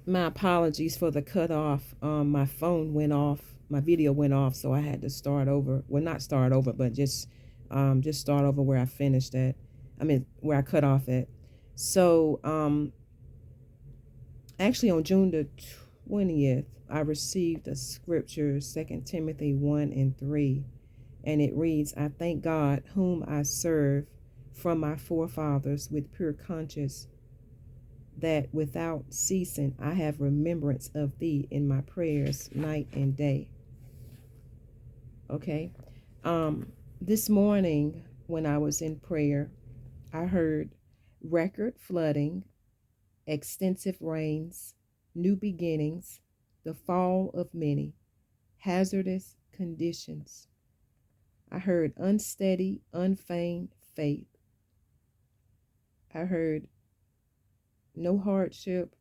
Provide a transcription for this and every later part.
My apologies for the cutoff. My phone went off. My video went off, so I had to start over. Well, not start over, but just start over where I finished at. I mean, where I cut off at. So, actually, on June the 20th, I received a scripture, 2 Timothy 1:3, and it reads, "I thank God, whom I serve from my forefathers with pure conscience, that without ceasing I have remembrance of thee in my prayers night and day." Okay. This morning when I was in prayer, I heard record flooding, extensive rains, new beginnings, the fall of many, hazardous conditions. I heard unsteady, unfeigned faith. I heard no hardship,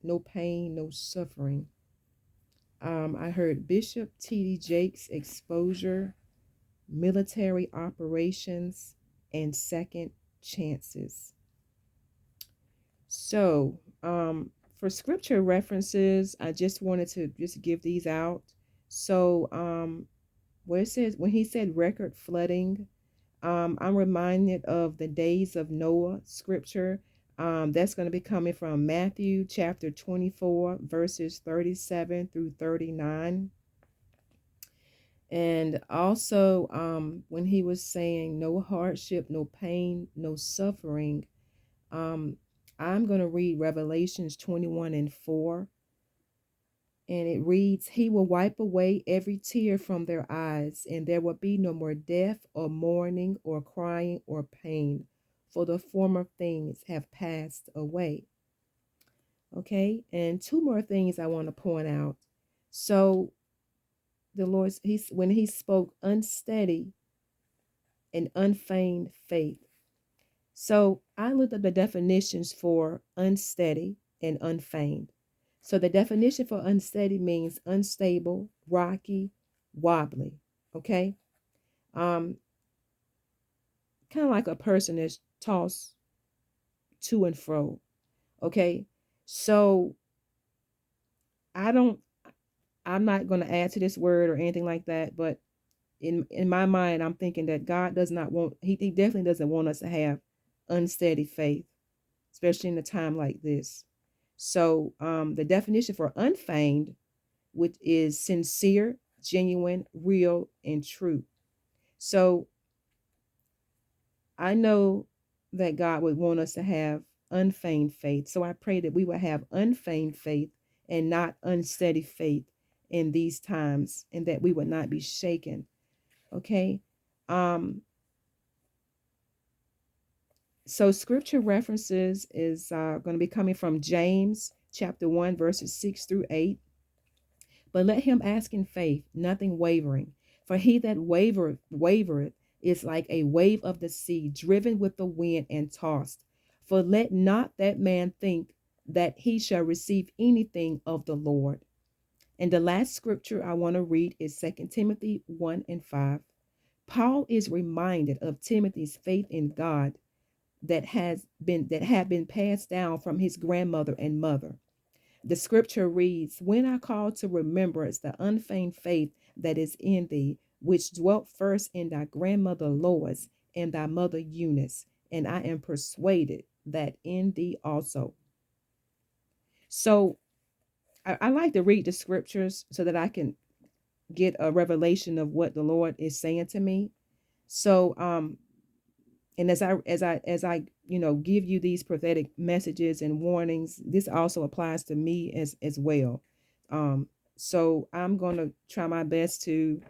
no pain, no suffering. I heard Bishop T.D. Jakes' exposure, military operations, and second chances. So, for scripture references, I just wanted to just give these out. So, where it says, when he said record flooding, I'm reminded of the days of Noah scripture. That's going to be coming from Matthew chapter 24, verses 37 through 39. And also, when he was saying no hardship, no pain, no suffering, um, I'm going to read Revelations 21:4. And it reads, "He will wipe away every tear from their eyes, and there will be no more death or mourning or crying or pain, for the former things have passed away." Okay, and two more things I want to point out. So the Lord, when he spoke unsteady and unfeigned faith. So I looked up the definitions for unsteady and unfeigned. So the definition for unsteady means unstable, rocky, wobbly. Okay. Um, Kind of like a person that's tossed to and fro. Okay. So I don't I'm not going to add to this word or anything like that, but in my mind, I'm thinking that God does not want he definitely doesn't want us to have unsteady faith, especially in a time like this. So the definition for unfeigned, which is sincere, genuine, real, and true. So I know that God would want us to have unfeigned faith. So I pray that we will have unfeigned faith and not unsteady faith in these times, and that we would not be shaken. Okay. Um, so scripture references is going to be coming from James chapter 1, verses 6 through 8. "But let him ask in faith, nothing wavering. For he that wavereth is like a wave of the sea, driven with the wind and tossed. For let not that man think that he shall receive anything of the Lord." And the last scripture I want to read is 2 Timothy 1:5. Paul is reminded of Timothy's faith in God that had been passed down from his grandmother and mother. The scripture reads, "When I call to remembrance the unfeigned faith that is in thee, which dwelt first in thy grandmother Lois and thy mother Eunice, and I am persuaded that in thee also." So I like to read the scriptures so that I can get a revelation of what the Lord is saying to me. So and as I give you these prophetic messages and warnings, this also applies to me as well. So I'm going to try my best to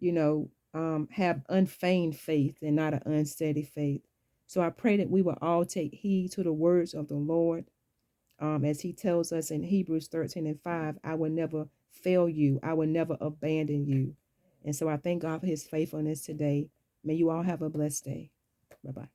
have unfeigned faith and not an unsteady faith. So I pray that we will all take heed to the words of the Lord, as he tells us in Hebrews 13:5, "I will never fail you, I will never abandon you." And so I thank God for his faithfulness today. May you all have a blessed day. Bye bye.